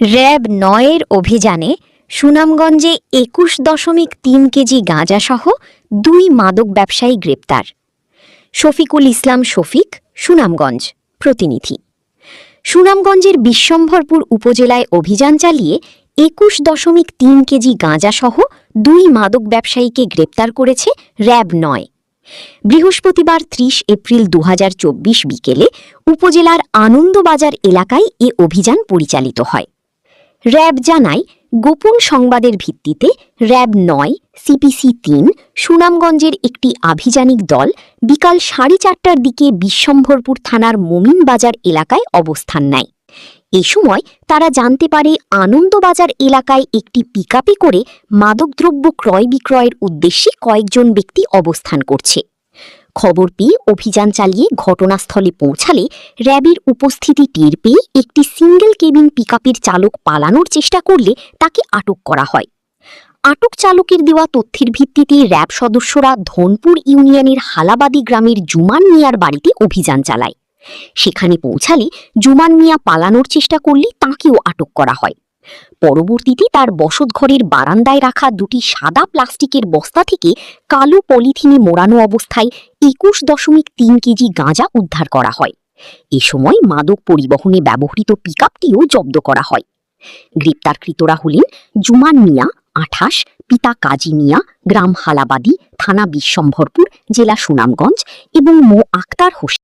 র‍্যাব-৯ এর অভিযানে সুনামগঞ্জে ২১.৩ কেজি গাঁজাসহ ২ মাদক ব্যবসায়ী গ্রেপ্তার। শফিকুল ইসলাম শফিক, সুনামগঞ্জ প্রতিনিধি। সুনামগঞ্জের বিশ্বম্ভরপুর উপজেলায় অভিযান চালিয়ে ২১.৩ কেজি গাঁজাসহ ২ মাদক ব্যবসায়ীকে গ্রেপ্তার করেছে র‍্যাব-৯। বৃহস্পতিবার ৩০ এপ্রিল ২০২৪ বিকেলে উপজেলার আনন্দবাজার এলাকায় এ অভিযান পরিচালিত হয়। র‍্যাব জানায়, গোপন সংবাদের ভিত্তিতে র‍্যাব-৯ সিপিসি-৩ সুনামগঞ্জের একটি আভিযানিক দল বিকাল ৪:৩০টার দিকে বিশ্বম্ভরপুর থানার মোমিনবাজার এলাকায় অবস্থান নেয়। এ সময় তারা জানতে পারে আনন্দবাজার এলাকায় একটি পিকআপে করে মাদকদ্রব্য ক্রয় বিক্রয়ের উদ্দেশ্যে কয়েকজন ব্যক্তি অবস্থান করছে। খবর পেয়ে অভিযান চালিয়ে ঘটনাস্থলে পৌঁছালে র‍্যাবের উপস্থিতি টের পেয়ে একটি সিঙ্গেল কেবিন পিকআপের চালক পালানোর চেষ্টা করলে তাকে আটক করা হয়। আটক চালকের দেওয়া তথ্যের ভিত্তিতে র‍্যাব সদস্যরা ধনপুর ইউনিয়নের হালাবাদী গ্রামের জুমান মিয়ার বাড়িতে অভিযান চালায়। সেখানে পৌঁছালে জুমান মিয়া পালানোর চেষ্টা করলে তাঁকেও আটক করা হয়। পরবর্তীতে তার বসতঘরের বারান্দায় রাখা ২টি সাদা প্লাস্টিকের বস্তা থেকে কালো পলিথিনে মোড়ানো অবস্থায় ২১.৩ কেজি গাঁজা উদ্ধার করা হয়। এ সময় মাদক পরিবহনে ব্যবহৃত পিকআপটিও জব্দ করা হয়। গ্রেপ্তারকৃতরা হলেন জুমান মিয়া ২৮, পিতা কাজী মিয়া, গ্রাম হালাবাদী, থানা বিশ্বম্ভরপুর, জেলা সুনামগঞ্জ, এবং মো আক্তার হোসেন।